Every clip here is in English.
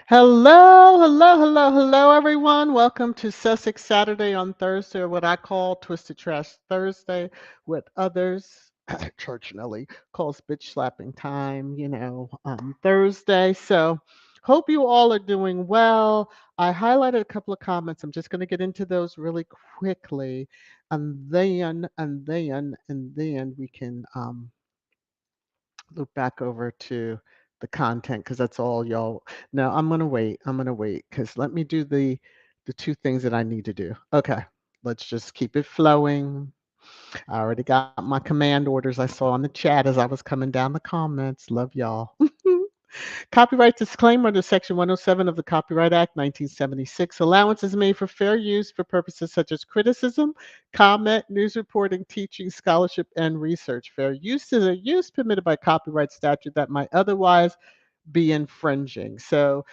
Hello, hello, hello, hello, everyone. Welcome to Sussex Saturday on Thursday, or what I call Twisted Trash Thursday, with others. Church Nelly calls bitch slapping time, Thursday. So, hope you all are doing well. I highlighted a couple of comments. I'm just going to get into those really quickly, and then we can loop back over to the content because that's all y'all. No, I'm gonna wait. I'm gonna wait because let me do the two things that I need to do. Okay, let's just keep it flowing. I already got my command orders I saw in the chat as I was coming down the comments. Love y'all. Copyright disclaimer under Section 107 of the Copyright Act 1976. Allowance is made for fair use for purposes such as criticism, comment, news reporting, teaching, scholarship, and research. Fair use is a use permitted by copyright statute that might otherwise be infringing. So,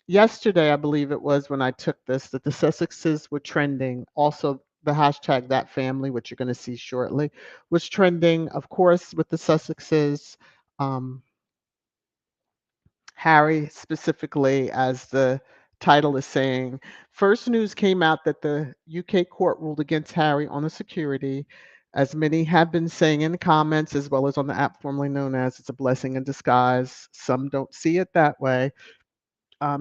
yesterday, I believe it was when I took this, that the Sussexes were trending. Also, the hashtag that family, which you're going to see shortly, was trending, of course, with the Sussexes. Um, Harry specifically, as the title is saying. First news came out that the UK court ruled against Harry on the security. As many have been saying in the comments, as well as on the app formerly known as It's a Blessing in Disguise. Some don't see it that way.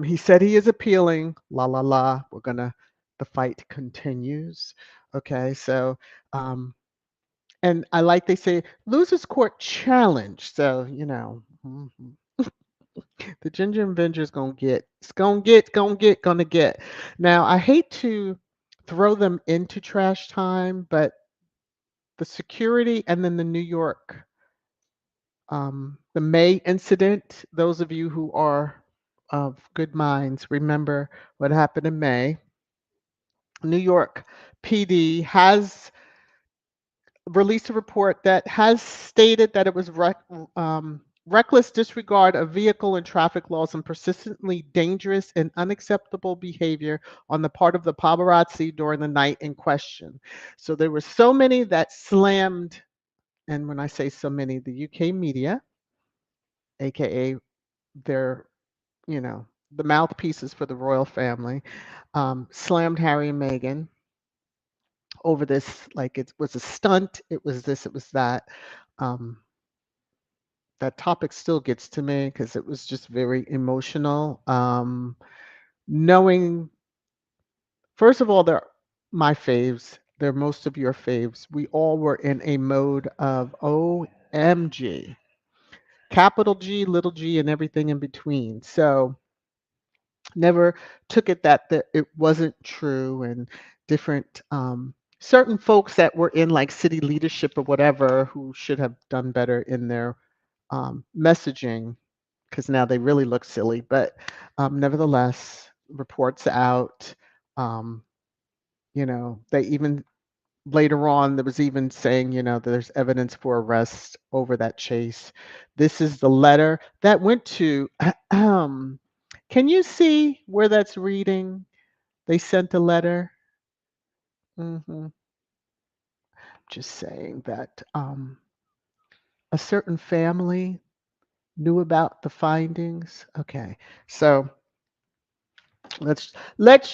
He said he is appealing. La la la. The fight continues. Okay, so, and I like they say, losers court challenge. So, the Ginger Avenger's gonna get. It's gonna get. Now, I hate to throw them into trash time, but the security and then the New York, the May incident, those of you who are of good minds remember what happened in May. New York PD has released a report that has stated that it was reckless disregard of vehicle and traffic laws and persistently dangerous and unacceptable behavior on the part of the paparazzi during the night in question. So there were so many that slammed, and when I say so many, the UK media, aka their, the mouthpieces for the royal family, slammed Harry and Meghan over this like it was a stunt, it was this, it was that. Um, that topic still gets to me because it was just very emotional. Knowing, first of all, they're my faves, they're most of your faves. We all were in a mode of OMG, capital G, little g, and everything in between. So, never took it that it wasn't true, and different certain folks that were in like city leadership or whatever who should have done better in their messaging, because now they really look silly. But nevertheless, reports out. Um, they even later on there was even saying, there's evidence for arrest over that chase. This is the letter that went to. Can you see where that's reading? They sent a letter. Just saying that a certain family knew about the findings. Okay, so let's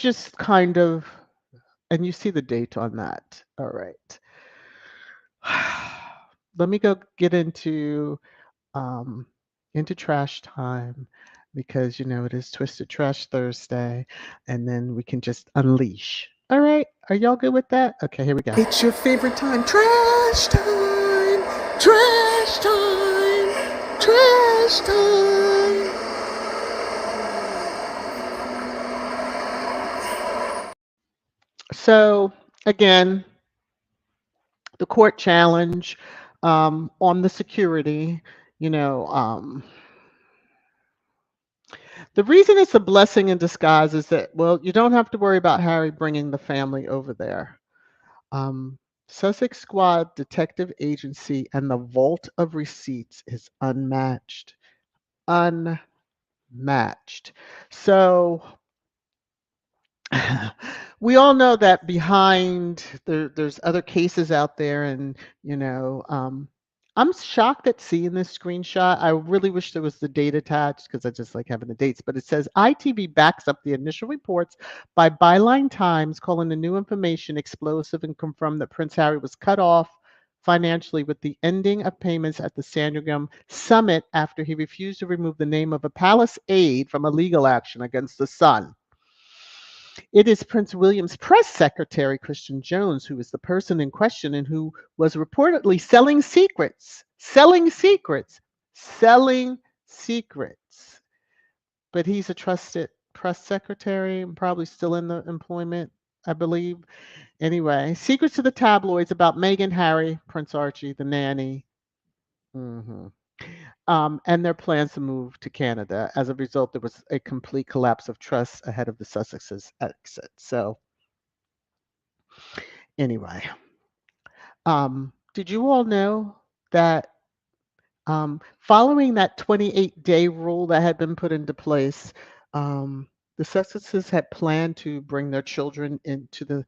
just kind of, and you see the date on that. All right. Let me go get um into trash time, because it is Twisted Trash Thursday, and then we can just unleash. All right. Are y'all good with that? Okay, here we go. It's your favorite time. Trash time. Trash time. Trash time. So, again, the court challenge on the security, you know, um, the reason it's a blessing in disguise is that, well, you don't have to worry about Harry bringing the family over there. Um, Sussex Squad Detective Agency and the vault of receipts is unmatched. Unmatched. So, we all know that behind there's other cases out there, and I'm shocked at seeing this screenshot. I really wish there was the date attached because I just like having the dates. But it says ITV backs up the initial reports by Byline Times, calling the new information explosive and confirmed that Prince Harry was cut off financially with the ending of payments at the Sandringham summit after he refused to remove the name of a palace aide from a legal action against the Sun. It is Prince William's press secretary, Christian Jones, who is the person in question and who was reportedly selling secrets. But he's a trusted press secretary and probably still in the employment, I believe. Anyway, secrets to the tabloids about Meghan, Harry, Prince Archie, the nanny, and their plans to move to Canada. As a result, there was a complete collapse of trust ahead of the Sussex's exit. So, anyway, did you all know that following that 28-day rule that had been put into place, the Sussexes had planned to bring their children into the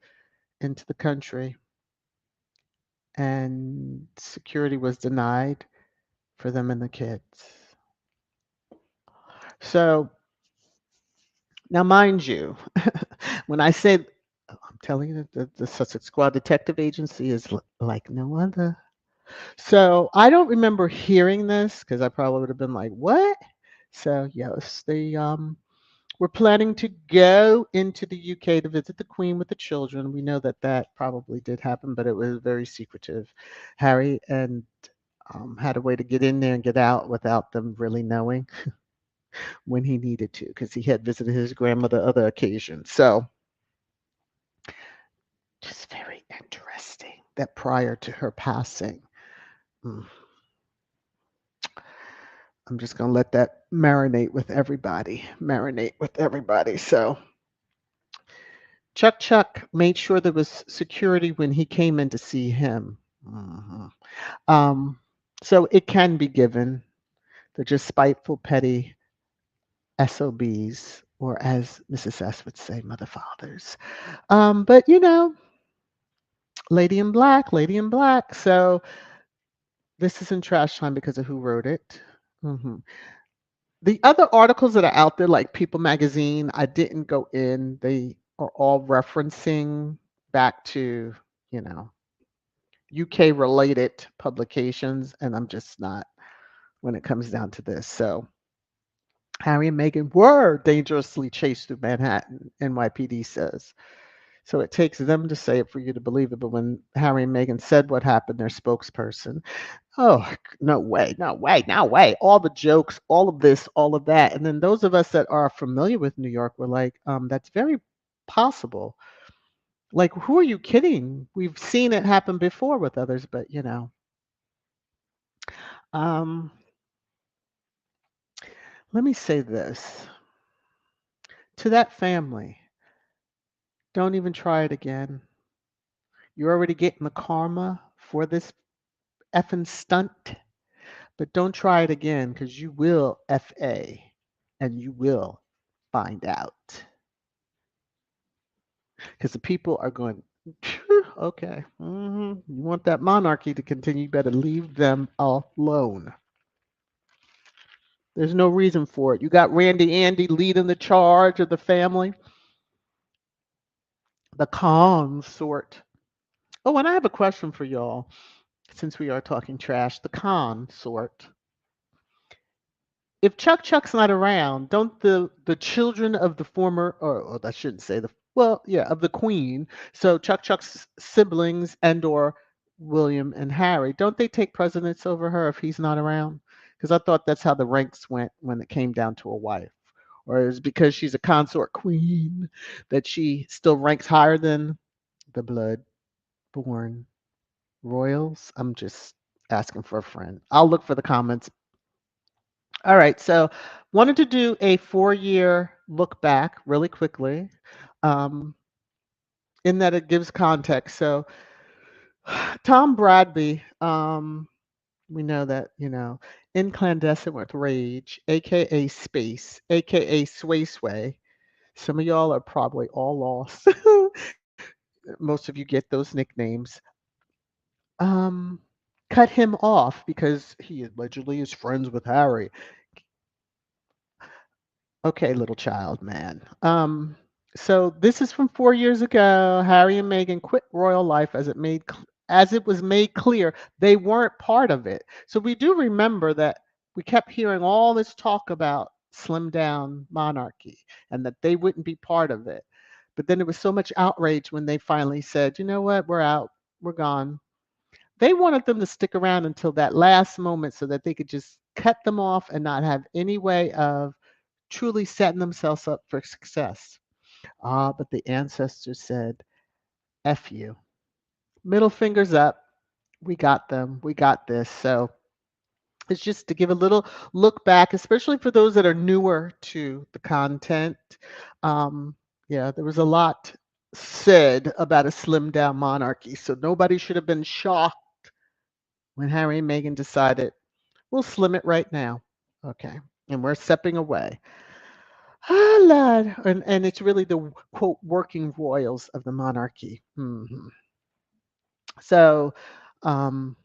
country, and security was denied for them and the kids. So now, mind you, when I say, I'm telling you that the Sussex Squad Detective Agency is like no other. So I don't remember hearing this because I probably would have been like, "What?" So yes, they were planning to go into the UK to visit the Queen with the children. We know that that probably did happen, but it was very secretive. Harry and had a way to get in there and get out without them really knowing when he needed to, because he had visited his grandmother other occasions. So just very interesting that prior to her passing, mm, I'm just going to let that marinate with everybody. Marinate with everybody. So Chuck made sure there was security when he came in to see him. Mhm. Um, so it can be given. They're just spiteful, petty SOBs, or as Mrs. S would say, mother fathers. But Lady in Black, Lady in Black. So this is in trash time because of who wrote it. hmm The other articles that are out there, like People Magazine, I didn't go in. They are all referencing back to, you know, UK related publications, and I'm just not when it comes down to this. So Harry and Meghan were dangerously chased through Manhattan, NYPD says. So it takes them to say it for you to believe it. But when Harry and Meghan said what happened, their spokesperson, oh, no way, no way, no way. All the jokes, all of this, all of that. And then those of us that are familiar with New York were like, that's very possible. Like, who are you kidding? We've seen it happen before with others, but um, let me say this to that family: don't even try it again. You're already getting the karma for this effing stunt, but don't try it again because you will FA and you will find out. Because the people are going, okay, you want that monarchy to continue, you better leave them alone. There's no reason for it. You got Randy Andy leading the charge of the family, the consort. Oh, and I have a question for y'all since we are talking trash. The consort. If Chuck's not around, don't the children of the former, or I shouldn't say the, well, yeah, of the Queen, so Chuck's siblings and/or William and Harry, don't they take precedence over her if he's not around? Because I thought that's how the ranks went when it came down to a wife. Or is because she's a consort queen that she still ranks higher than the blood-born royals? I'm just asking for a friend. I'll look for the comments. All right, so wanted to do a 4-year look back really quickly, um, in that it gives context. So Tom Bradby, we know that, incandescent with rage, aka Space, aka Sway Sway. Some of y'all are probably all lost. Most of you get those nicknames. Um, cut him off because he allegedly is friends with Harry. Okay, little child, man. So this is from 4 years ago. Harry and Meghan quit royal life as it was made clear they weren't part of it. So we do remember that we kept hearing all this talk about slim down monarchy and that they wouldn't be part of it. But then there was so much outrage when they finally said, you know what, we're out, we're gone. They wanted them to stick around until that last moment so that they could just cut them off and not have any way of truly setting themselves up for success. Ah, but the ancestors said, F you. Middle fingers up. We got them. We got this. So it's just to give a little look back, especially for those that are newer to the content. Um, yeah, there was a lot said about a slimmed down monarchy. So nobody should have been shocked when Harry and Meghan decided, we'll slim it right now. Okay. And we're stepping away. Ah, Lord. And it's really the quote working royals of the monarchy. So um,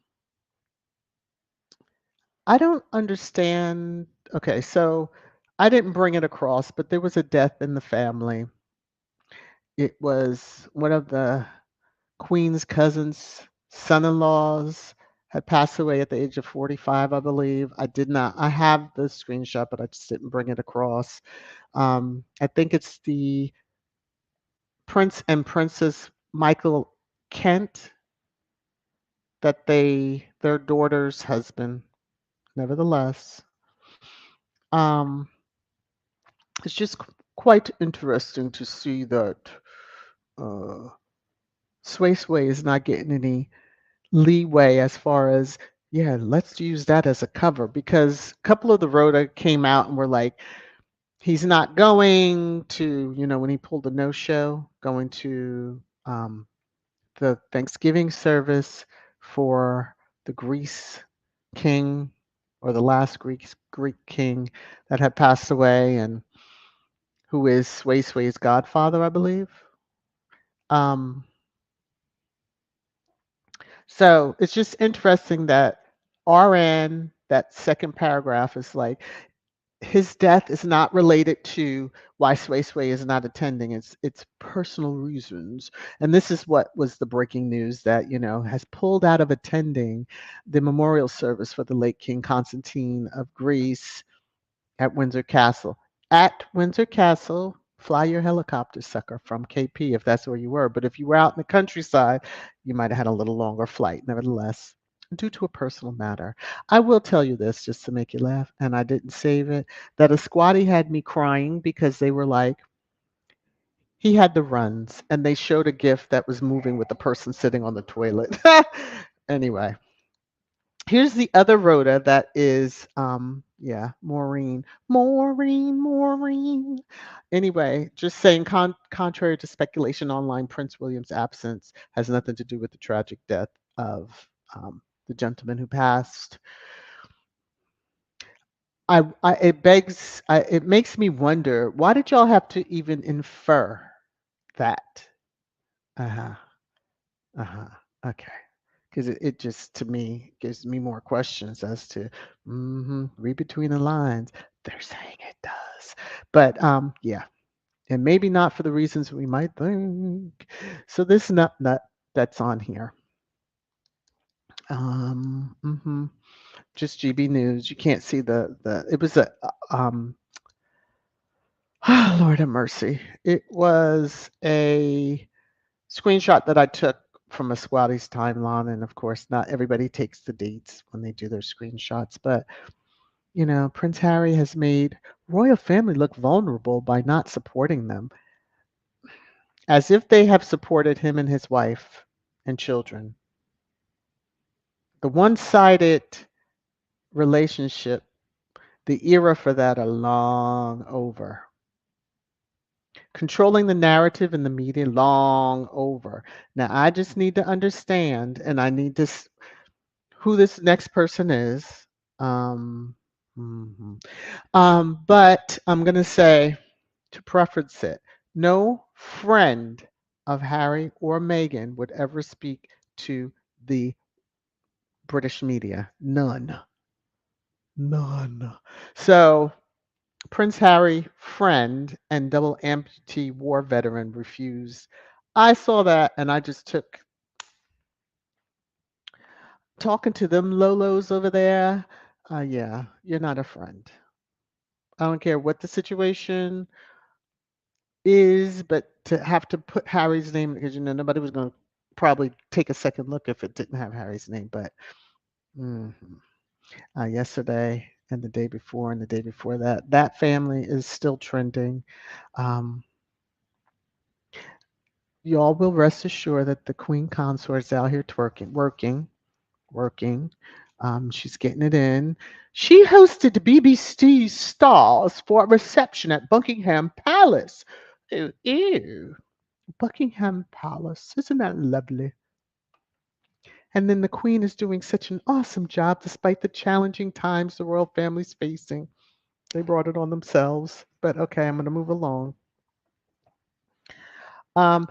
I don't understand. Okay, so I didn't bring it across, but there was a death in the family. It was one of the queen's cousins, son-in-laws had passed away at the age of 45, I believe. I did not. I have the screenshot, but I just didn't bring it across. I think it's the Prince and Princess Michael Kent, that their daughter's husband. Nevertheless, um, it's just quite interesting to see that uh, Sway is not getting any leeway as far as, yeah, let's use that as a cover, because a couple of the Rhoda came out and were like, he's not going to, when he pulled the no show, going to the Thanksgiving service for the Greece king, or the last Greek king that had passed away, and who is Sway's godfather, I believe. Um, so it's just interesting that RN, that second paragraph, is like, his death is not related to why Sway is not attending. It's personal reasons. And this is what was the breaking news, that, has pulled out of attending the memorial service for the late King Constantine of Greece at Windsor Castle. At Windsor Castle, fly your helicopter, sucker, from KP if that's where you were. But if you were out in the countryside, you might have had a little longer flight. Nevertheless, due to a personal matter, I will tell you this just to make you laugh, and I didn't save it, that a squatty had me crying because they were like, he had the runs, and they showed a gif that was moving with the person sitting on the toilet. Anyway, here's the other Rhoda that is, yeah, Maureen. Anyway, just saying, contrary to speculation online, Prince William's absence has nothing to do with the tragic death of the gentleman who passed. It makes me wonder, why did y'all have to even infer that? Uh-huh. Uh-huh. Okay. Because it just, to me, gives me more questions as to, read between the lines. They're saying it does. But yeah, and maybe not for the reasons we might think. So this nut that's on here. Just GB News. You can't see it was a Lord have mercy. It was a screenshot that I took from a squatty's timeline, and of course, not everybody takes the dates when they do their screenshots, but Prince Harry has made royal family look vulnerable by not supporting them, as if they have supported him and his wife and children. The one-sided relationship, the era for that are long over. Controlling the narrative in the media, long over. Now, I just need to understand, and I need to who this next person is. Mhm. But I'm going to say, to preference it, no friend of Harry or Meghan would ever speak to the British media. None. None. So Prince Harry, friend and double amputee war veteran, refused. I saw that and I just took talking to them Lolos over there. Yeah, you're not a friend. I don't care what the situation is, but to have to put Harry's name because nobody was going to probably take a second look if it didn't have Harry's name. But mhm. Yesterday and the day before and the day before that, that family is still trending. Um, y'all will rest assured that the Queen Consort is out here twerking, working. She's getting it in. She hosted the BBC Stars for a reception at Buckingham Palace. Ew, ew. Buckingham Palace. Isn't that lovely? And then the Queen is doing such an awesome job despite the challenging times the royal family's facing. They brought it on themselves. But okay, I'm going to move along. Um,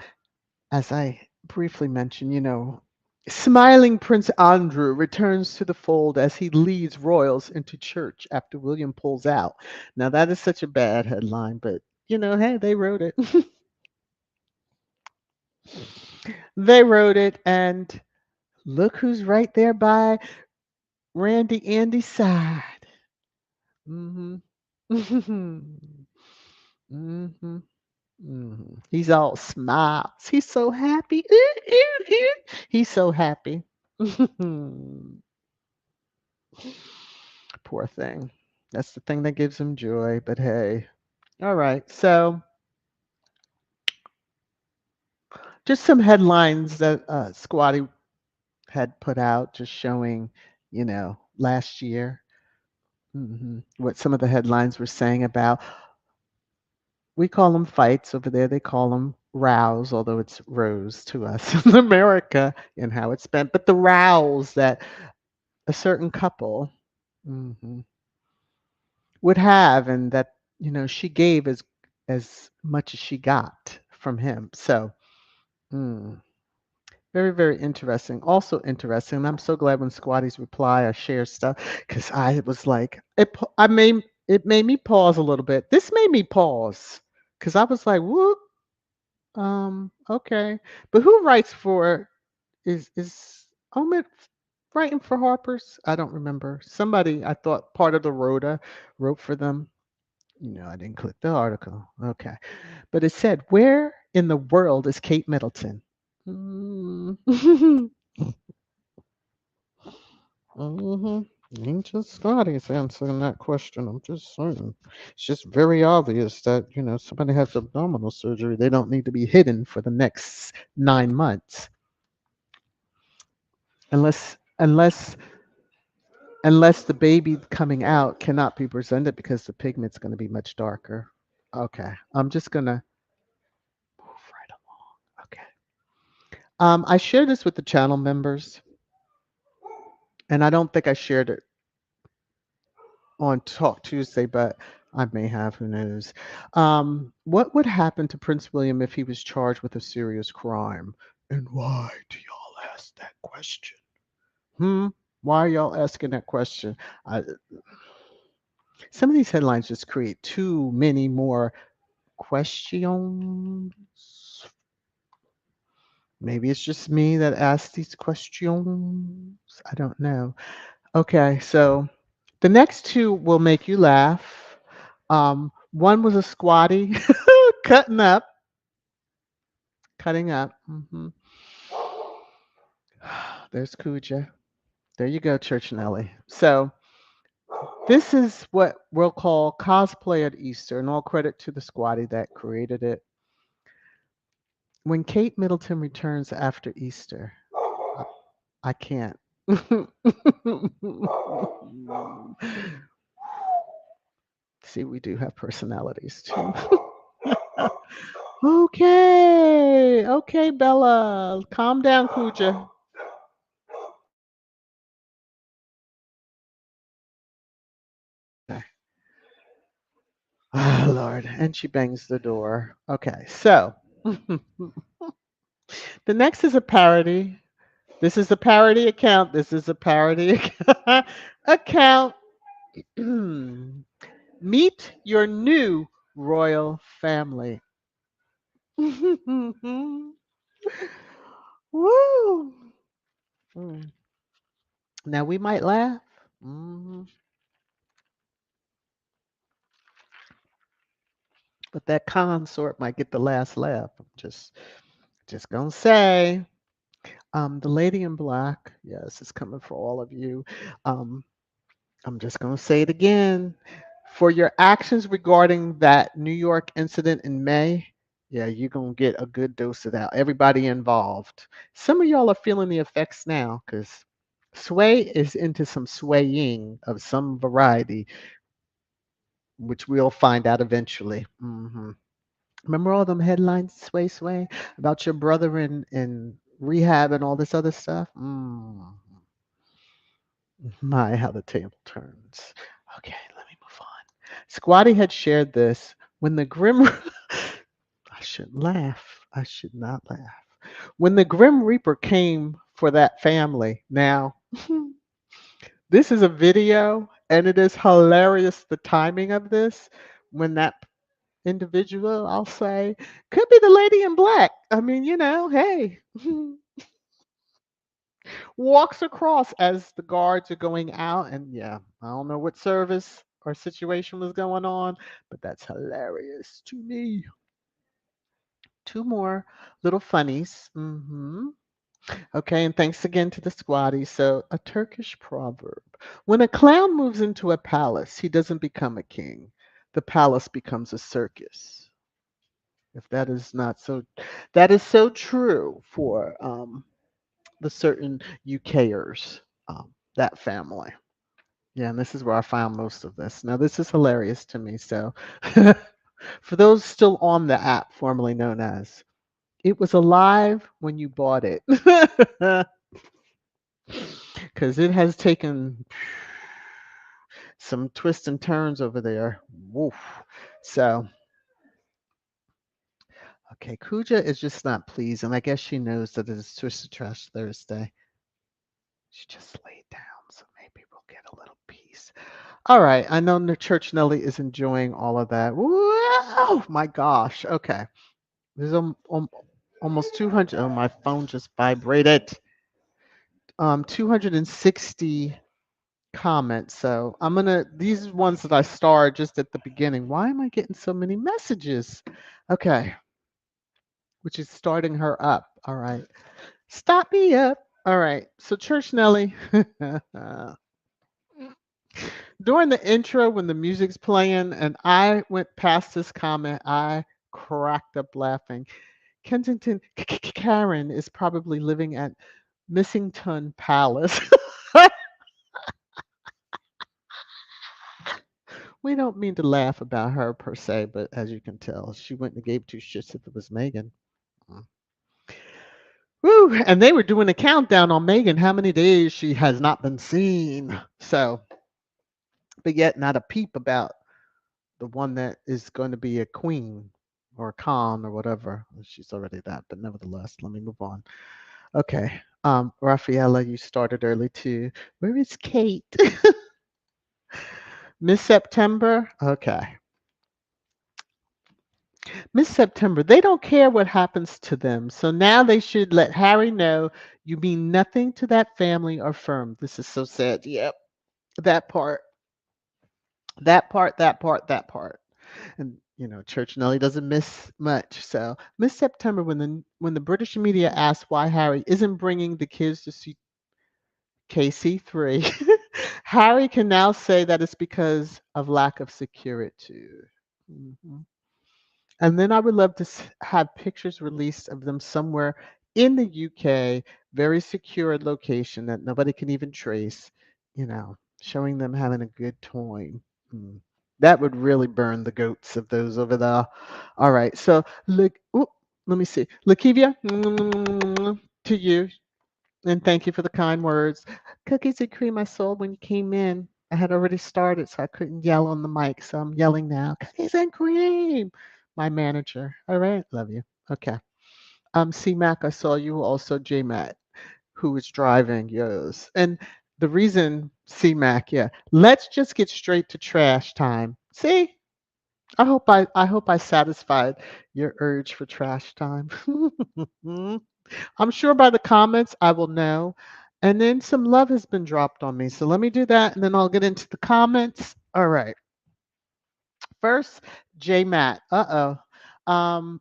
as I briefly mentioned, smiling Prince Andrew returns to the fold as he leads royals into church after William pulls out. Now, that is such a bad headline, but hey, they wrote it. They wrote it, and look who's right there by Randy Andy's side. Hmm. Hmm. He's all smiles. He's so happy. Ooh, ooh, ooh. He's so happy. Poor thing. That's the thing that gives him joy. But hey, all right. So just some headlines that Squatty had put out, just showing, last year, what some of the headlines were saying about. We call them fights over there. They call them rows, although it's rows to us in America and how it's spent. But the rows that a certain couple mhm, would have, and that she gave as much as she got from him. So mm, very very interesting. Also interesting. And I'm so glad when Squatty's reply I share stuff because I was like it made me pause a little bit. This made me pause because I was like, whoop. Okay. But who writes for is Omid writing for Harper's? I don't remember. Somebody I thought part of the Rhoda wrote for them. I didn't click the article. Okay. But it said, where in the world is Kate Middleton? Mm. hmm Ain't just Scotty's answering that question. I'm just saying. It's just very obvious that, somebody has abdominal surgery. They don't need to be hidden for the next 9 months. Unless unless the baby coming out cannot be presented because the pigment's going to be much darker. Okay. I'm just going to move right along. Okay. I shared this with the channel members, and I don't think I shared it on Talk Tuesday, but I may have, who knows. What would happen to Prince William if he was charged with a serious crime? And why do y'all ask that question? Hmm? Why are y'all asking that question? I, some of these headlines just create too many more questions. Maybe it's just me that asks these questions. I don't know. Okay, so the next two will make you laugh. One was a squatty cutting up, cutting up. There's Kuja. There you go, Church Nelly. So this is what we'll call cosplay at Easter, and all credit to the squatty that created it. When Kate Middleton returns after Easter, I can't. See, we do have personalities too. Okay, okay, Bella, calm down, Kuja. Okay. Oh, Lord. And she bangs the door. Okay, so the next is a parody. This is a parody account. This is a parody account. Meet your new royal family. Woo! Mm. Now we might laugh, but that consort might get the last laugh. I'm just gonna say. The lady in black, yes, it's coming for all of you. Um, I'm just going to say it again. For your actions regarding that New York incident in May, yeah, you're going to get a good dose of that. Everybody involved. Some of y'all are feeling the effects now because Sway is into some swaying of some variety, which we'll find out eventually. Remember all them headlines, Sway Sway, about your brother in rehab and all this other stuff? My, how the table turns. Okay, let me move on. Squatty had shared this when the Grim. I shouldn't laugh. I should not laugh. When the Grim Reaper came for that family. Now, this is a video, and it is hilarious the timing of this. When that individual, I'll say, could be the lady in black. I mean, hey. Walks across as the guards are going out. And yeah, I don't know what service or situation was going on, but that's hilarious to me. Two more little funnies. Okay, and thanks again to the squatty. So, a Turkish proverb: when a clown moves into a palace, he doesn't become a king. The palace becomes a circus. If that is not so, that is so true for the certain UKers, that family. Yeah, and this is where I found most of this. Now, this is hilarious to me. So, for those still on the app, formerly known as, it was alive when you bought it. Because it has taken some twists and turns over there. Woof. So, okay, Kuja is just not pleased, and I guess she knows that it is Twisted Trash Thursday. She just laid down, so maybe we'll get a little peace. All right, I know the Church Nelly is enjoying all of that. Whoa, my gosh. Okay, there's almost 200. Oh, my phone just vibrated. 260 comments. So I'm gonna these ones that I starred just at the beginning. Why am I getting so many messages? Okay, which is starting her up. All right, start me up. All right, so Church Nelly. During the intro, when the music's playing, and I went past this comment, I cracked up laughing. Kensington Karen is probably living at Missington Palace. We don't mean to laugh about her per se, but as you can tell, she went and gave two shits if it was Megan. Mm. Woo! And they were doing a countdown on Megan, how many days she has not been seen. So, but yet not a peep about the one that is going to be a queen or a con or whatever. She's already that, but nevertheless, let me move on. Okay. Rafaela, you started early too. Where is Kate? Miss September? Okay. Miss September, they don't care what happens to them. So now they should let Harry know you mean nothing to that family or firm. This is so sad. Yep. That part. That part, that part, that part. And Church Nelly doesn't miss much. So Miss September, when the British media asks why Harry isn't bringing the kids to see KC3, Harry can now say that it's because of lack of security. Mhm. And then I would love to have pictures released of them somewhere in the UK, very secure location that nobody can even trace, showing them having a good time. Mm. That would really burn the goats of those over there. All right. So, look, let me see. Lakivia, to you. And thank you for the kind words. Cookies and cream I sold when you came in. I had already started, so I couldn't yell on the mic. So I'm yelling now. Cookies and cream. My manager. All right. Love you. Okay. C Mac, I saw you. Also J Mac. who is driving, yes. And the reason, C-Mac, yeah. Let's just get straight to trash time. See? I hope I satisfied your urge for trash time. I'm sure by the comments I will know. And then some love has been dropped on me. So let me do that and then I'll get into the comments. All right. First, J Matt. Uh-oh.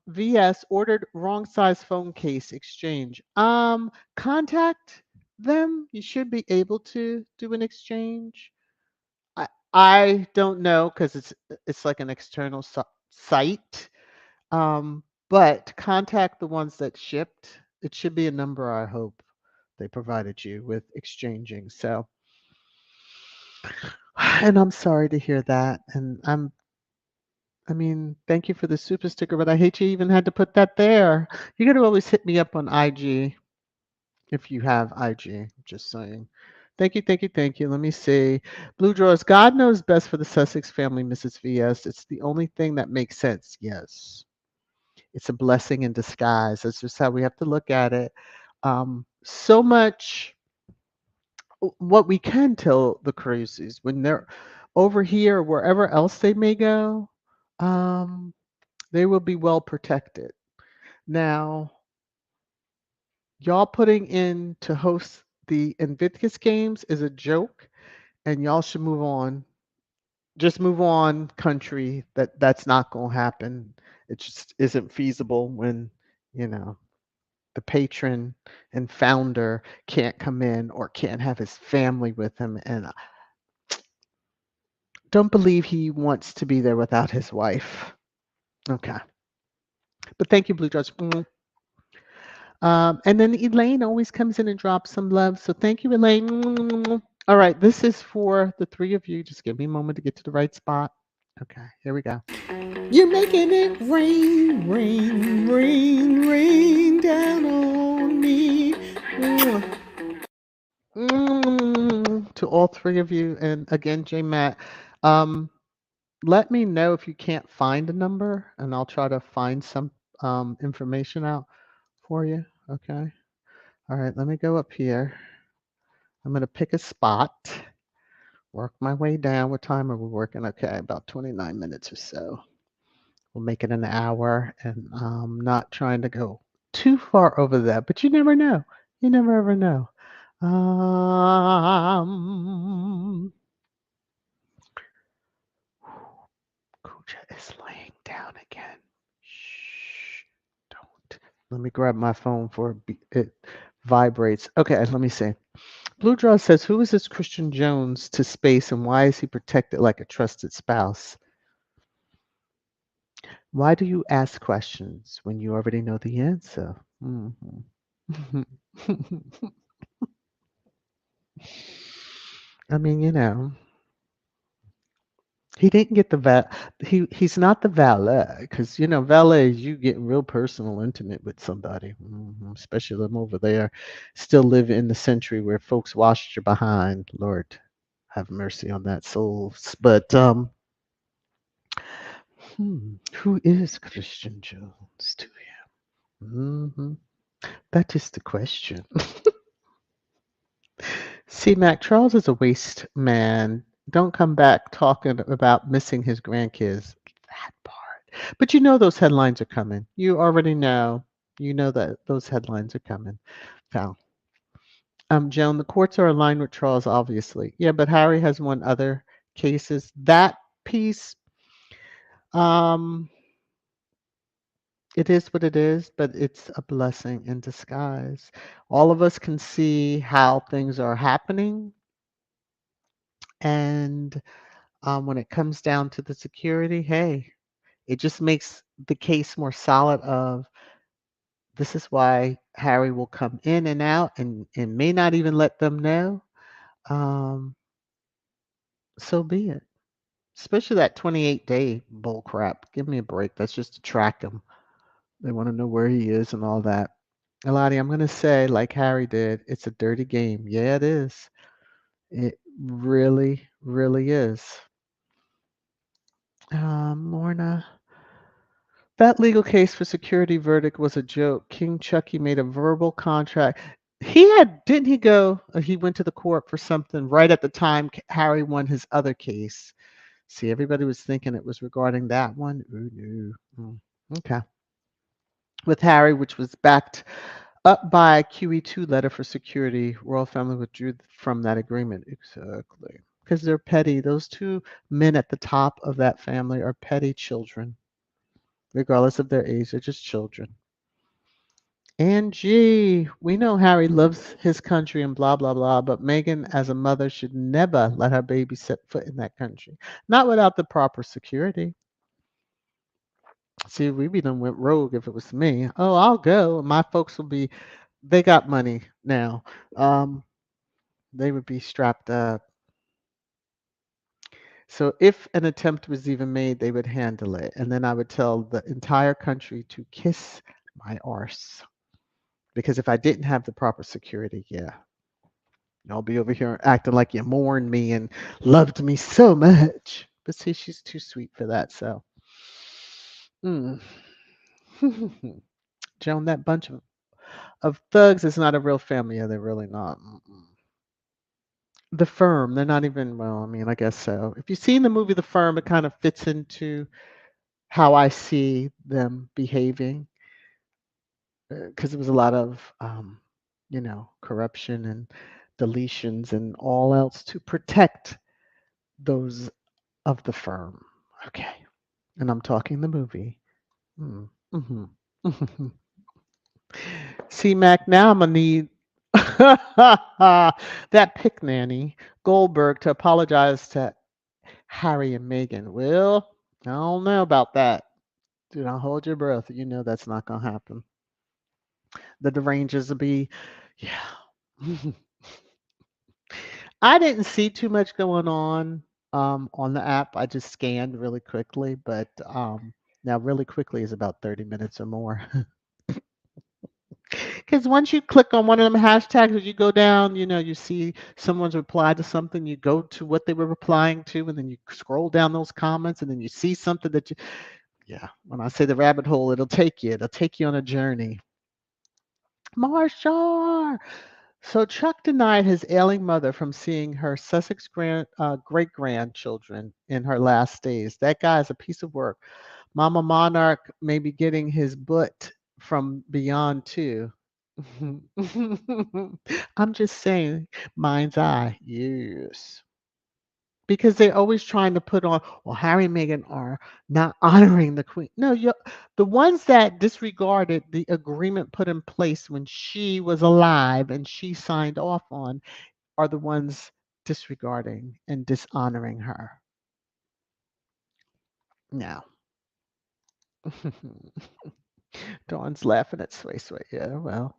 VS ordered wrong size phone case exchange. Contact them. You should be able to do an exchange. I don't know because it's like an external site. But contact the ones that shipped. It should be a number I hope they provided you with exchanging. So, and I'm sorry to hear that. And I mean, thank you for the super sticker, but I hate you even had to put that there. You got to always hit me up on IG if you have IG. Just saying. Thank you, thank you, thank you. Let me see. Blue Drawers, God knows best for the Sussex family, Mrs. VS. It's the only thing that makes sense. Yes. It's a blessing in disguise. That's just how we have to look at it. So much what we can tell the crazies when they're over here, wherever else they may go, um, they will be well protected. Now, y'all putting in to host the Invictus Games is a joke, and y'all should move on. Just move on, country. That's not going to happen. It just isn't feasible when you know the patron and founder can't come in or can't have his family with him. And don't believe he wants to be there without his wife. Okay. But thank you, Blue Jays. And then Elaine always comes in and drops some love. So thank you, Elaine. All right. This is for the three of you. Just give me a moment to get to the right spot. Okay. Here we go. You're making it rain, rain, rain, rain down on me. To all three of you, and again, J Matt, um, let me know if you can't find a number, and I'll try to find some information out for you. Okay. All right. Let me go up here. I'm going to pick a spot, work my way down. What time are we working? Okay, about 29 minutes or so. We'll make it an hour, and I'm not trying to go too far over that, but you never know. You never ever know. Um, Kuja is laying down again. Shh, don't. Let me grab my phone for it vibrates. Okay, let me see. Blue Draw says, who is this Christian Jones to space and why is he protected like a trusted spouse? Why do you ask questions when you already know the answer? Mhm. I mean, he didn't get the he's not the valet because valet is you getting real personal, intimate with somebody, especially them over there, still live in the century where folks washed your behind. Lord, have mercy on that soul. But who is Christian Jones to him? That is the question. See, Mac, Charles is a waste man. Don't come back talking about missing his grandkids. That part. But you know those headlines are coming. You already know. You know that those headlines are coming. So, Joan, the courts are aligned with Charles, obviously. Yeah, but Harry has won other cases. That piece, um, it is what it is, but it's a blessing in disguise. All of us can see how things are happening, and when it comes down to the security, hey, it just makes the case more solid of this is why Harry will come in and out and may not even let them know. Um, so be it. Especially that 28-day bull crap. Give me a break. That's just to track him. They want to know where he is and all that. Eladi, I'm going to say, like Harry did, it's a dirty game. Yeah, it is. It really, really is. Lorna. That legal case for security verdict was a joke. King Chucky made a verbal contract. didn't he go, he went to the court for something right at the time Harry won his other case. See, everybody was thinking it was regarding that one. Ooh, no. Okay. With Harry, which was backed up by a QE2 letter for security, royal family withdrew from that agreement. Exactly. Because they're petty. Those two men at the top of that family are petty children, regardless of their age. They're just children. Angie, we know Harry loves his country and blah, blah, blah, but Meghan, as a mother, should never let her baby set foot in that country. Not without the proper security. See, we be done went rogue if it was me. Oh, I'll go. My folks will be, they got money now. Um, they would be strapped up. So if an attempt was even made, they would handle it. And then I would tell the entire country to kiss my arse. Because if I didn't have the proper security, yeah, I'll be over here acting like you mourned me and loved me so much. But see, she's too sweet for that. So, mm. Joan, that bunch of thugs is not a real family. Yeah, they're really not. Mm-mm. The Firm, they're not even, well, I mean, I guess so. If you've seen the movie The Firm, it kind of fits into how I see them behaving because there was a lot of, corruption and deletions and all else to protect those of the firm. Okay. And I'm talking the movie. Mm-hmm. See, Mac, now I'm going to need that pick nanny, Goldberg, to apologize to Harry and Meghan. Well, I don't know about that. Do not hold your breath. You know that's not going to happen. The derangers will be, yeah. I didn't see too much going on the app. I just scanned really quickly, but now really quickly is about 30 minutes or more. Because once you click on one of them hashtags, as you go down, you see someone's replied to something, you go to what they were replying to, and then you scroll down those comments, and then you see something that yeah, when I say the rabbit hole, it'll take you on a journey. Marsha! So Chuck denied his ailing mother from seeing her Sussex great grandchildren in her last days. That guy is a piece of work. Mama Monarch may be getting his butt from beyond too. I'm just saying, mind's eye. Yes. Because they're always trying to put on, well, Harry and Meghan are not honoring the Queen. No, the ones that disregarded the agreement put in place when she was alive and she signed off on are the ones disregarding and dishonoring her. Now, Dawn's laughing at Sway Sway. Yeah, well,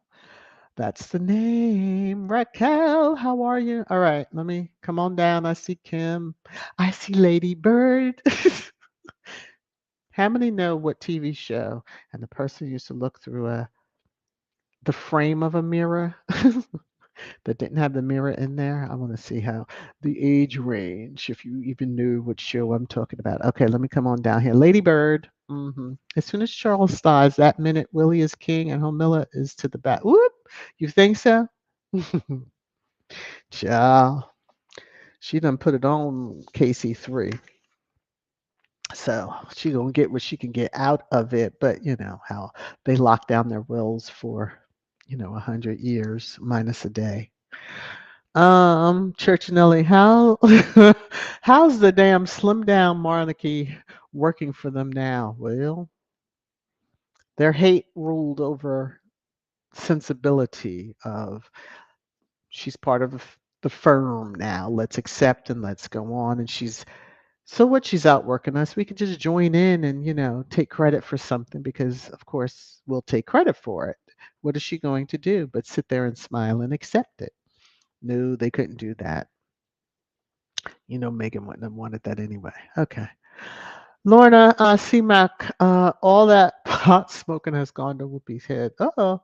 that's the name. Raquel, how are you? All right, let me come on down. I see Kim. I see Lady Bird. How many know what TV show and the person used to look through the frame of a mirror that didn't have the mirror in there? I want to see how the age range, if you even knew what show I'm talking about. Okay, let me come on down here. Lady Bird. As soon as Charles dies, that minute Willie is king and Homilla is to the back. Whoop! You think so? Child, she done put it on KC3. So she gonna get what she can get out of it, but you know how they lock down their wills for 100 years minus a day. Church Nelly, how how's the damn slim down monarchy working for them now? Well, their hate ruled over sensibility of she's part of the firm now. Let's accept and let's go on. And so what she's outworking us, we could just join in and, take credit for something because, of course, we'll take credit for it. What is she going to do but sit there and smile and accept it? No, they couldn't do that. Megan wouldn't have wanted that anyway. Okay. Lorna, CMAC, all that pot smoking has gone to Whoopi's head. Uh-oh.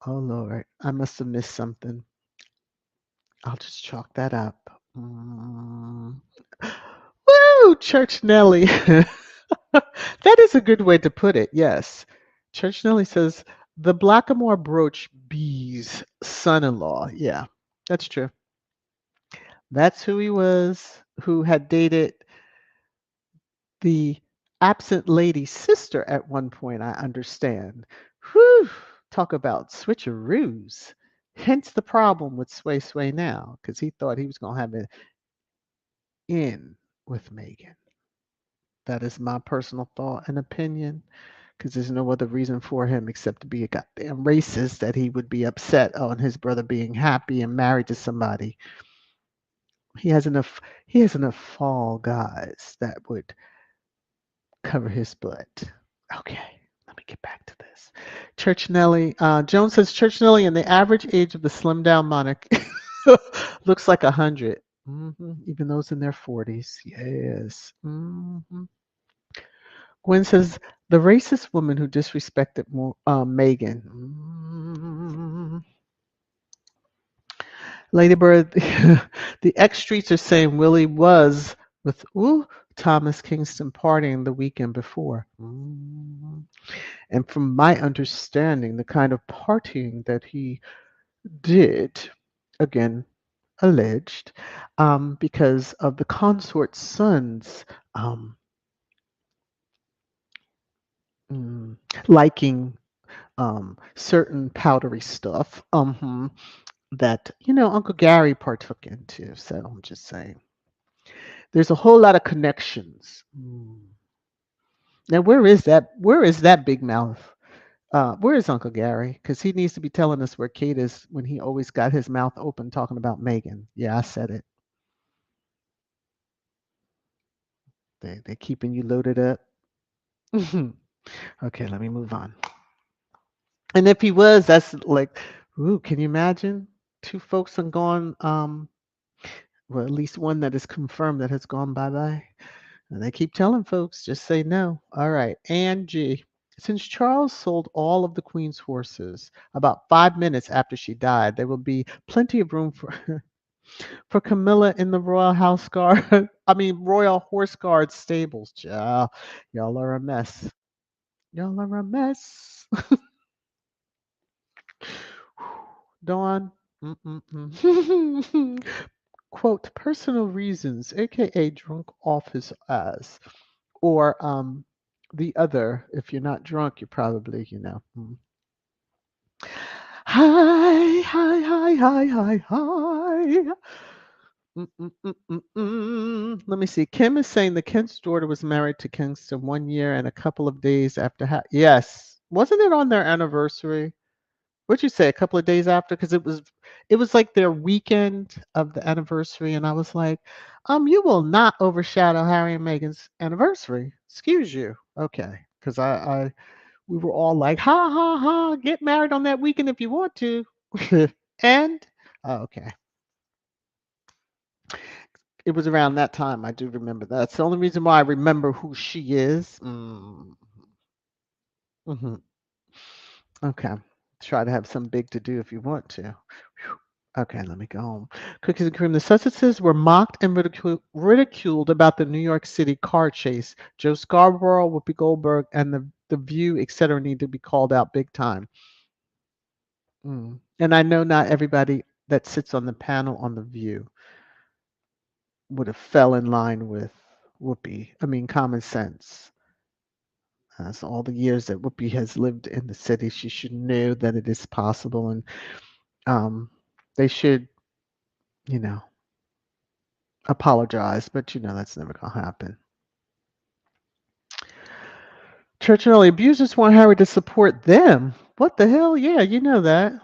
Oh, Lord. I must have missed something. I'll just chalk that up. Woo! Church Nelly. That is a good way to put it. Yes. Church Nelly says The Blackamoor Brooch B's son-in-law. Yeah, that's true. That's who he was, who had dated the absent lady's sister at one point, I understand. Whew, talk about switcheroos. Hence the problem with Sway Sway now, because he thought he was going to have an in with Meghan. That is my personal thought and opinion, because there's no other reason for him except to be a goddamn racist that he would be upset on his brother being happy and married to somebody. He has enough fall guys that would cover his butt. Okay, let me get back to this. Church Nelly. Jones says Church Nelly, and the average age of the slim down monarch looks like 100. Even those in their 40s. Yes. Gwen says the racist woman who disrespected Megan. Ladybird, the X streets are saying Willie was with Thomas Kingston partying the weekend before. And from my understanding, the kind of partying that he did, again, alleged, because of the consort's son's liking certain powdery stuff that, Uncle Gary partook into. So I'm just saying. There's a whole lot of connections. Now, where is that? Where is that big mouth? Where is Uncle Gary? Because he needs to be telling us where Kate is when he always got his mouth open talking about Meghan. Yeah, I said it. They're keeping you loaded up. Okay, let me move on. And if he was, that's like, can you imagine? Two folks have gone, well, at least one that is confirmed that has gone bye-bye. And they keep telling folks, just say no. All right, Angie. Since Charles sold all of the Queen's horses about 5 minutes after she died, there will be plenty of room for for Camilla in the Royal House Guard. I mean, Royal Horse Guard stables. Y'all are a mess. Y'all are a mess. Dawn. Quote, personal reasons, aka drunk off his ass. Or the other, if you're not drunk, you're probably, Hi, hi, hi, hi, hi, hi. Let me see. Kim is saying the Kent's daughter was married to Kingston 1 year and a couple of days after. Yes, wasn't it on their anniversary? What'd you say? A couple of days after? Because it was like their weekend of the anniversary, and I was like, you will not overshadow Harry and Meghan's anniversary. Excuse you. Okay, because we were all like, ha ha ha, get married on that weekend if you want to. And okay. It was around that time. I do remember that. That's the only reason why I remember who she is. Okay. Try to have some big to do if you want to. Whew. Okay, let me go home. Cookies and cream. The Sussexes were mocked and ridiculed about the New York City car chase. Joe Scarborough, Whoopi Goldberg, and the View, etc., need to be called out big time. And I know not everybody that sits on the panel on the View would have fell in line with Whoopi. I mean, common sense. So all the years that Whoopi has lived in the city, she should know that it is possible, and they should, you know, apologize. But that's never gonna happen. Church and early abusers want Harry to support them. What the hell? Yeah, you know that.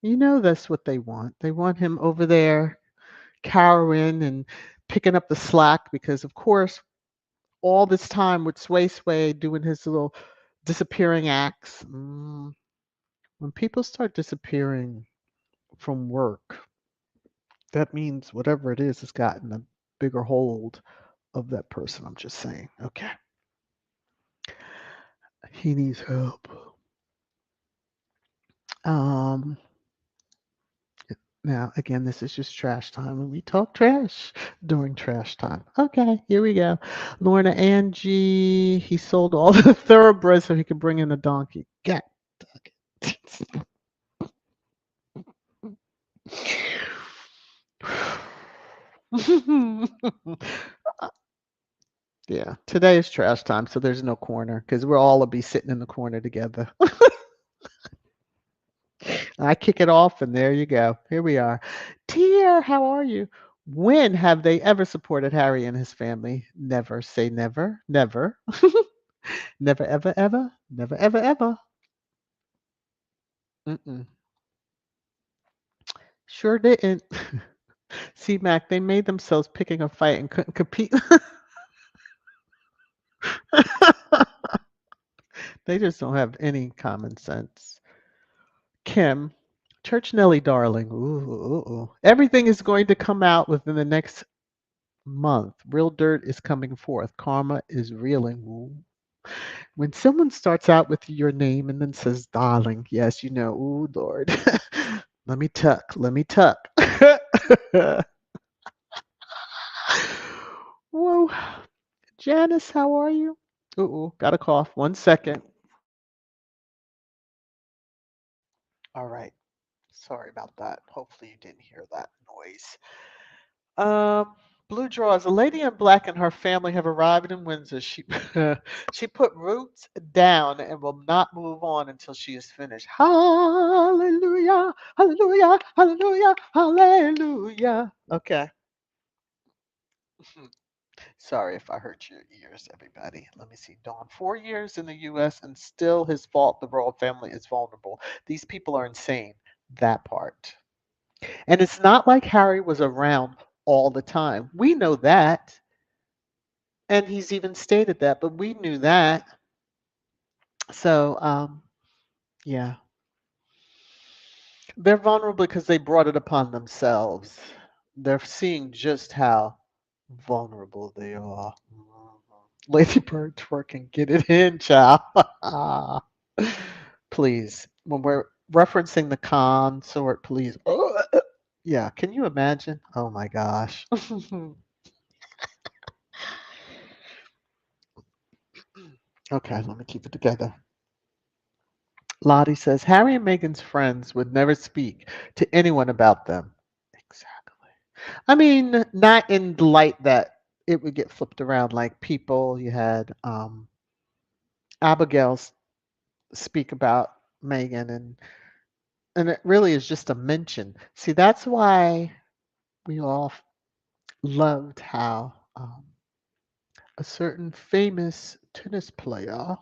You know that's what they want. They want him over there cowering and picking up the slack because, of course, all this time with Sway Sway doing his little disappearing acts. When people start disappearing from work, that means whatever it is has gotten a bigger hold of that person. I'm just saying. Okay. He needs help. Um, Now, again, this is just trash time, and we talk trash during trash time. Okay, here we go. Lorna Angie, he sold all the thoroughbreds so he could bring in a donkey. God, Yeah, today is trash time, so there's no corner because we'll all be sitting in the corner together. I kick it off, and there you go. Here we are. Tia, how are you? When have they ever supported Harry and his family? Never say never. Never. Never, ever, ever. Never, ever, ever. Mm-mm. Sure didn't. See, Mac, they made themselves picking a fight and couldn't compete. They just don't have any common sense. Kim, Church Nelly, darling. Ooh, ooh, ooh. Everything is going to come out within the next month. Real dirt is coming forth. Karma is reeling. Ooh. When someone starts out with your name and then says darling, yes, you know, ooh, Lord. Let me tuck. Let me tuck. Whoa. Janice, how are you? Ooh, got a cough. 1 second. All right. Sorry about that. Hopefully you didn't hear that noise. Blue draws. A lady in black and her family have arrived in Windsor. She she put roots down and will not move on until she is finished. Hallelujah, hallelujah, hallelujah, hallelujah. Okay. Sorry if I hurt your ears, everybody. Let me see. Dawn, 4 years in the U.S. and still his fault. The royal family is vulnerable. These people are insane. That part. And it's not like Harry was around all the time. We know that. And he's even stated that, but we knew that. So, yeah, they're vulnerable because they brought it upon themselves. They're seeing just how vulnerable they are. Lady Bird twerking, get it in, child. Please, when we're referencing the consort, please. Yeah, can you imagine? Oh my gosh. Okay, let me keep it together. Lottie says Harry and Meghan's friends would never speak to anyone about them. Exactly. I mean, not in the light that it would get flipped around like people. You had Abigail speak about Meghan, and it really is just a mention. See, that's why we all loved how a certain famous tennis player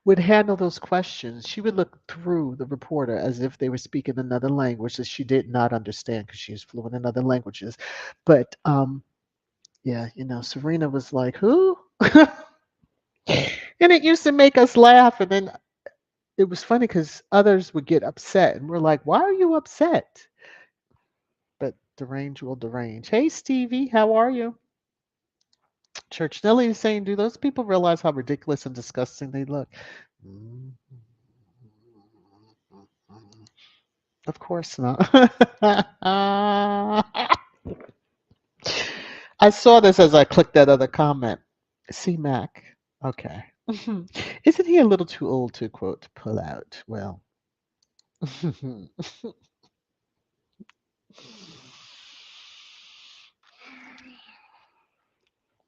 would handle those questions. She would look through the reporter as if they were speaking another language that she did not understand because she is fluent in other languages. But yeah, Serena was like, "Who?" And it used to make us laugh. And then it was funny because others would get upset, and we're like, "Why are you upset?" But derange will derange. Hey, Stevie, how are you? Church Nelly is saying, "Do those people realize how ridiculous and disgusting they look?" Mm, of course not. I saw this as I clicked that other comment. C Mac. Okay. Isn't he a little too old to quote pull out? Well,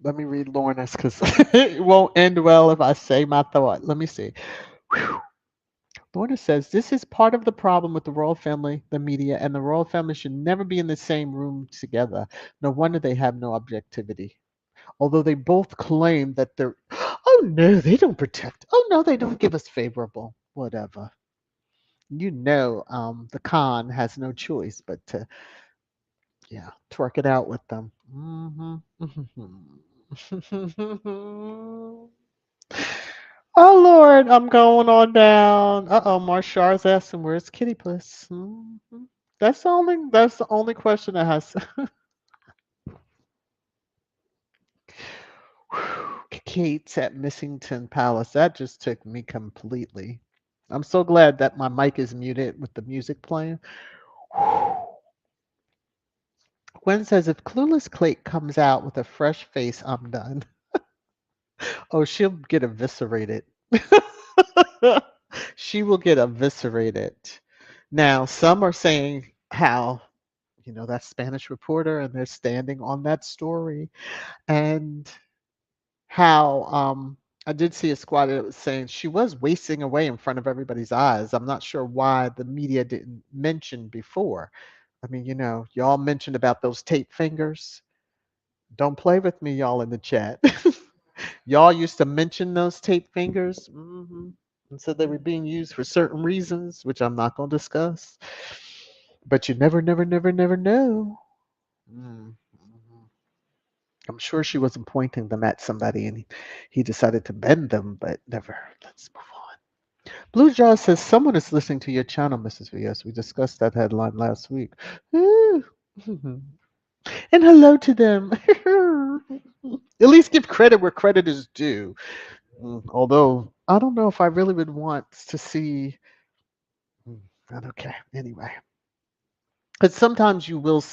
let me read Lorna's because it won't end well if I say my thought. Let me see. Whew. Lorna says this is part of the problem with the royal family, the media, and the royal family should never be in the same room together. No wonder they have no objectivity. Although they both claim that they're, oh no, they don't protect. Oh no, they don't give us favorable. Whatever. The con has no choice but to, yeah, twerk it out with them. Oh Lord, I'm going on down. Uh-oh, Marshar's asking where's Kitty Puss. That's the only question that has Kate's at Missington Palace. That just took me completely. I'm so glad that my mic is muted with the music playing. Gwen says if Clueless Clate comes out with a fresh face, I'm done. Oh, she'll get eviscerated. She will get eviscerated. Now, some are saying how, that Spanish reporter, and they're standing on that story, and how I did see a squad that was saying she was wasting away in front of everybody's eyes. I'm not sure why the media didn't mention before. I mean, y'all mentioned about those tape fingers. Don't play with me, y'all in the chat. Y'all used to mention those tape fingers, and said they were being used for certain reasons, which I'm not going to discuss. But you never, never, never, never know. Mm, mhm. I'm sure she wasn't pointing them at somebody and he decided to bend them, but never. Let's move on. Blue Jaw says, someone is listening to your channel, Mrs. VS. We discussed that headline last week. Ooh. And hello to them. At least give credit where credit is due. Although, I don't know if I really would want to see. mm, Okay, anyway. Because sometimes you will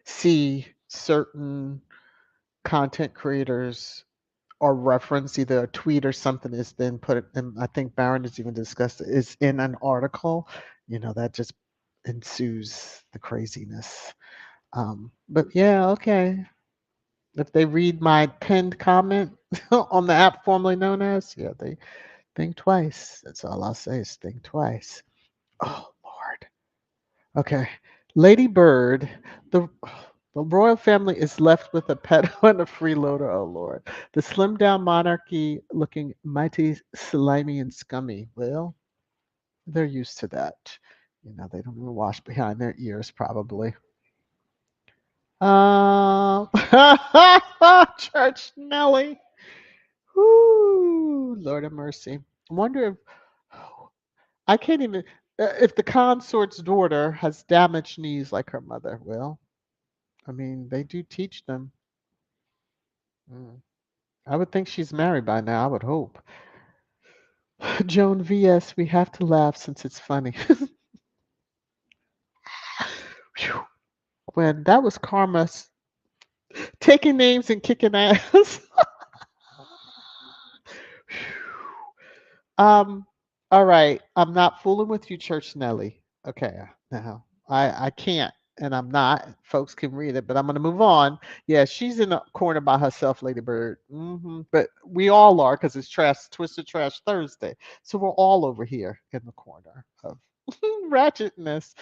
see certain content creators or reference either a tweet or something has been put in. I think Baron has even discussed it, is in an article. That just ensues the craziness. But yeah, okay. If they read my pinned comment on the app formerly known as, yeah, they think twice. That's all I'll say is think twice. Oh Lord. Okay. Lady Bird, the the royal family is left with a pedo and a freeloader. Oh Lord. The slimmed down monarchy looking mighty slimy and scummy. Well, they're used to that. They don't even wash behind their ears probably. Um Church Nelly. Whoo, Lord of mercy. I wonder if I can't even if the consort's daughter has damaged knees like her mother. Well, I mean, they do teach them. Mm. I would think she's married by now. I would hope. Joan VS, we have to laugh since it's funny. Phew. When that was Karma taking names and kicking ass. Um, all right. I'm not fooling with you, Church Nelly. Okay, now I can't, and I'm not. Folks can read it, but I'm gonna move on. Yeah, she's in a corner by herself, Lady Bird. But we all are because it's Trash Twisted Trash Thursday, so we're all over here in the corner of ratchetness.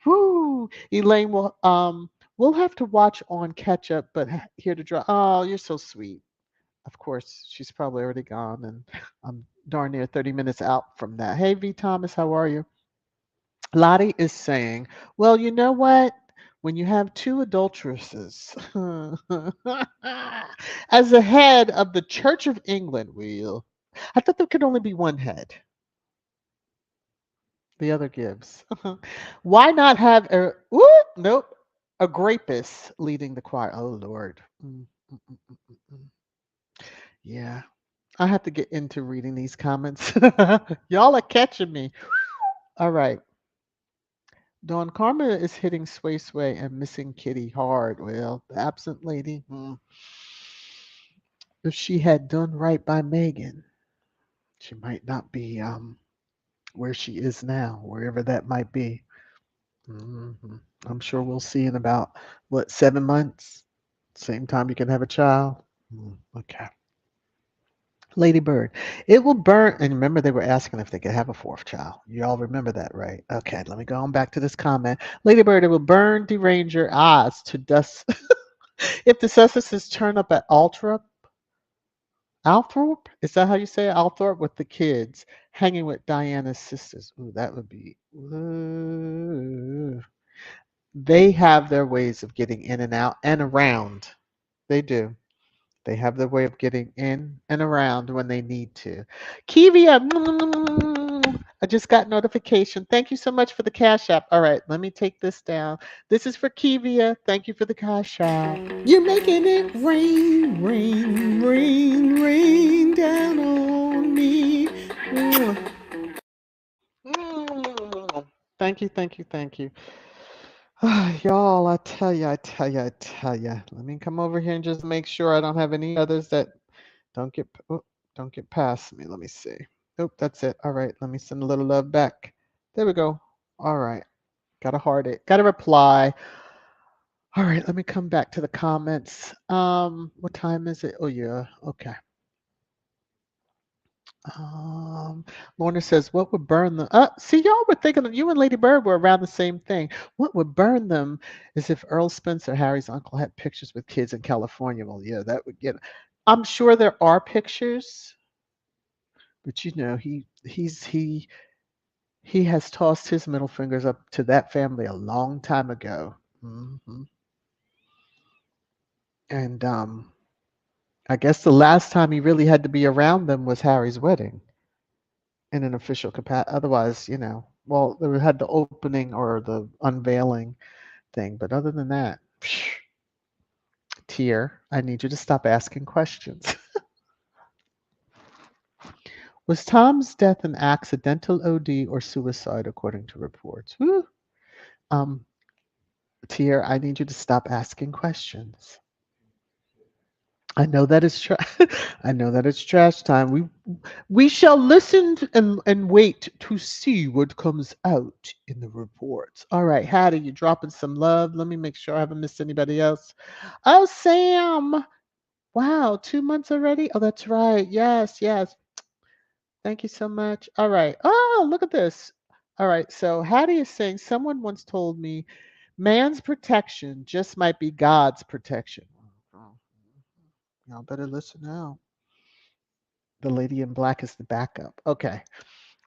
Whoo, Elaine will we'll have to watch on catch up, but here to draw. Oh, you're so sweet. Of course, she's probably already gone, and I'm darn near 30 minutes out from that. Hey, V. Thomas, how are you? Lottie is saying, well, you know what? When you have two adulteresses as the head of the Church of England, Will, I thought there could only be one head. The other gives. Why not have a, nope, a grapist leading the choir? Oh, Lord. Mm. Yeah. I have to get into reading these comments. Y'all are catching me. All right. Dawn Karma is hitting Sway Sway and missing Kitty hard. Well, the absent lady, if she had done right by Megan, she might not be where she is now, wherever that might be. hmm I'm sure we'll see in about, what, 7 months? Same time you can have a child. Okay. Lady Bird. It will burn. And remember, they were asking if they could have a fourth child. You all remember that, right? Okay, let me go on back to this comment. Lady Bird, it will burn deranger eyes to dust if the Sussexes turn up at Althorpe? Is that how you say it? Althorpe with the kids hanging with Diana's sisters. Ooh, that would be. Ooh. They have their ways of getting in and out and around. They do. They have their way of getting in and around when they need to. Kivia, I just got notification. Thank you so much for the Cash App. All right, let me take this down. This is for Kivia. Thank you for the Cash App. You're making it rain, rain, rain, rain down on me. Thank you, thank you, thank you. Y'all, I tell you, I tell you, I tell you. Let me come over here and just make sure I don't have any others that don't get don't get past me. Let me see. Nope, that's it. All right, let me send a little love back. There we go. All right, gotta heart it. Gotta reply. All right, let me come back to the comments. What time is it? Oh yeah, okay. Um, Lorna says, "What would burn them?" See, y'all were thinking that you and Lady Bird were around the same thing. What would burn them is if Earl Spencer, Harry's uncle, had pictures with kids in California. Well, yeah, that would get. I'm sure there are pictures, but he has tossed his middle fingers up to that family a long time ago. And I guess the last time he really had to be around them was Harry's wedding in an official capacity. Otherwise, well, they had the opening or the unveiling thing, but other than that, Tier, I need you to stop asking questions. Was Tom's death an accidental OD or suicide, according to reports? Whew. Um, Tier, I need you to stop asking questions. I know that is I know that it's trash time. We shall listen and wait to see what comes out in the reports. All right, Hattie, you dropping some love. Let me make sure I haven't missed anybody else. Oh, Sam. Wow, 2 months already? Oh, that's right. Yes, yes. Thank you so much. All right. Oh, look at this. All right. So Hattie is saying someone once told me man's protection just might be God's protection. Oh, y'all better listen now. The lady in black is the backup. Okay.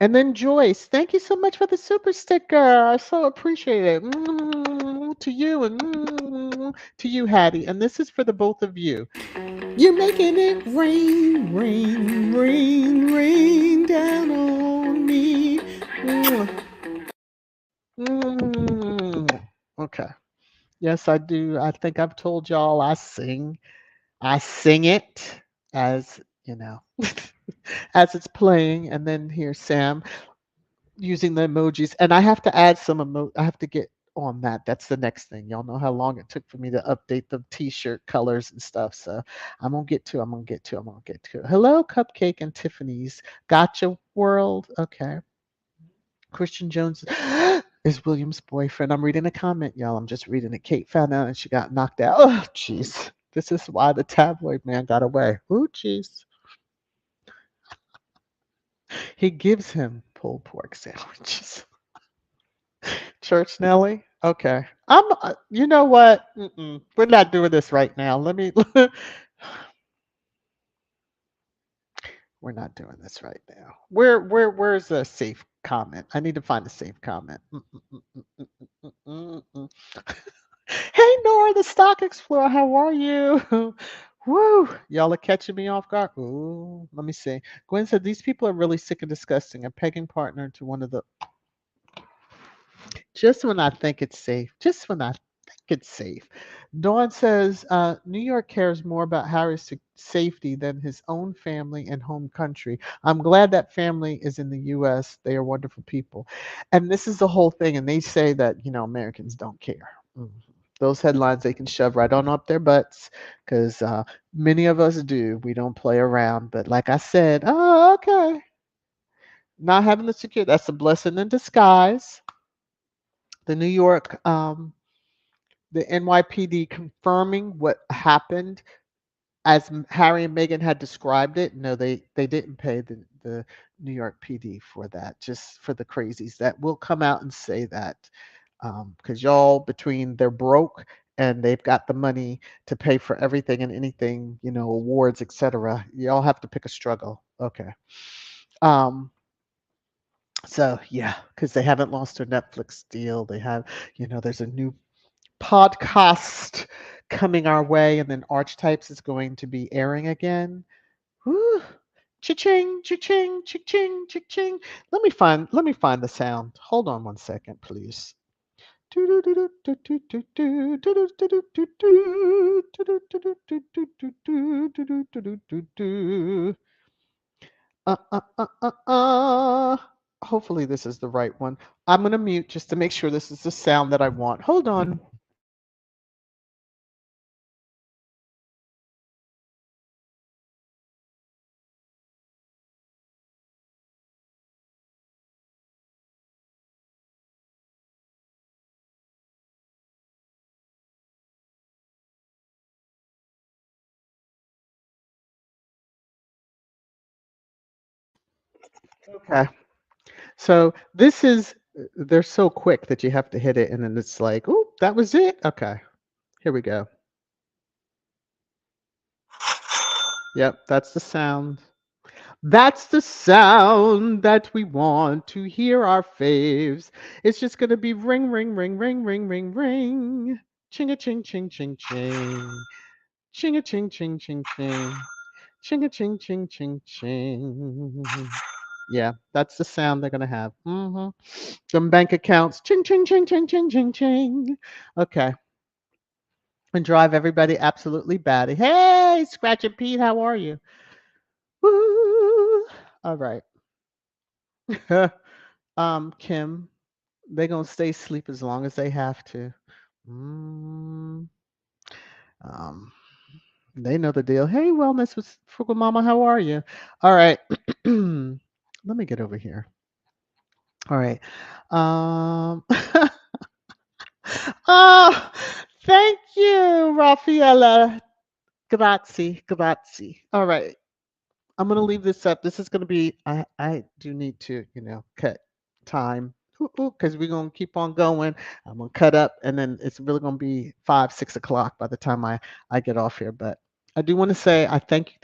And then Joyce, thank you so much for the super sticker. I so appreciate it. To you and to you, Hattie. And this is for the both of you. You're making it rain, rain, rain, rain down on me. Okay. Yes, I do. I think I've told y'all I sing. I sing it as, as it's playing. And then here's Sam using the emojis. And I have to add some I have to get on that. That's the next thing. Y'all know how long it took for me to update the t-shirt colors and stuff. So I'm gonna get to, I'm gonna get to. Hello, Cupcake and Tiffany's. Gotcha World. Okay. Christian Jones is William's boyfriend. I'm reading a comment, y'all. I'm just reading it. Kate found out and she got knocked out. Oh, jeez. This is why the tabloid man got away. Oh, jeez. He gives him pulled pork sandwiches. Church Nelly. Okay. You know what? We're not doing this right now. Let me. We're not doing this right now. Where's a safe comment? I need to find a safe comment. Mm. Hey, Nora, the Stock Explorer. How are you? Woo! Y'all are catching me off guard. Ooh, let me see. Gwen said these people are really sick and disgusting. A pegging partner to one of the. Just when I think it's safe. Just when I think it's safe. Dawn says New York cares more about Harry's safety than his own family and home country. I'm glad that family is in the U.S. They are wonderful people. And this is the whole thing. And they say that, Americans don't care. Mhm. Those headlines they can shove right on up their butts because many of us do. We don't play around. But like I said, oh, okay. Not having the security, that's a blessing in disguise. The New York, the NYPD confirming what happened as Harry and Meghan had described it. No, they didn't pay the New York PD for that, just for the crazies that will come out and say that. Because y'all, between they're broke and they've got the money to pay for everything and anything, awards, etc. Y'all have to pick a struggle. Okay. Um, so yeah, because they haven't lost their Netflix deal. They have, there's a new podcast coming our way, and then Archetypes is going to be airing again. Whew. Cha-ching, cha-ching, cha-ching, cha-ching. Let me find the sound. Hold on one second, please. Hopefully this is the right one. I'm gonna mute just to make sure this is the sound that I want. Hold on. Okay. So this is they're so quick that you have to hit it and then it's like, "Oh, that was it." Okay. Here we go. Yep, that's the sound. That's the sound that we want to hear our faves. It's just going to be ring, ring, ring, ring, ring, ring, ring. Ching a ching, ching, ching, ching. Ching a ching, ching, ching, ching. Ching a ching, ching, ching, ching. Yeah, that's the sound they're going to have. Some bank accounts. Ching, ching, ching, ching, ching, ching, ching. Okay. And drive everybody absolutely batty. Hey, Scratch and Pete, how are you? Woo! All right. Kim, they gonna stay asleep as long as they have to. Mm, um, they know the deal. Hey, Wellness with Frugal Mama, how are you? All right. Let me get over here. All right. Um, oh, thank you, Raffaella. Grazie, grazie. All right. I'm gonna leave this up. This is gonna be. I do need to, cut time because we're gonna keep on going. I'm gonna cut up, and then it's really gonna be 5, 6 o'clock by the time I get off here. But I do want to say I thank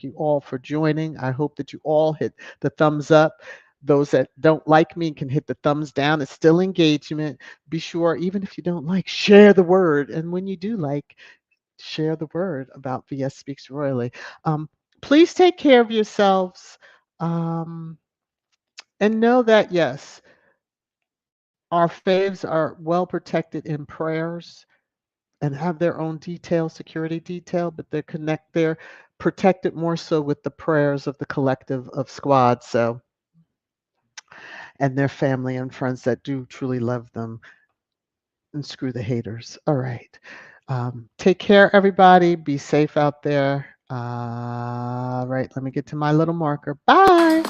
you all for joining. I hope that you all hit the thumbs up. Those that don't like me can hit the thumbs down. It's still engagement. Be sure, even if you don't like, share the word. And when you do like, share the word about VS Speaks Royally. Please take care of yourselves um, and know that, yes, our faves are well protected in prayers and have their own detail, security detail, but they're protected more so with the prayers of the collective of squad. So, and their family and friends that do truly love them and screw the haters. All right. Take care, everybody. Be safe out there. Right. Let me get to my little marker. Bye.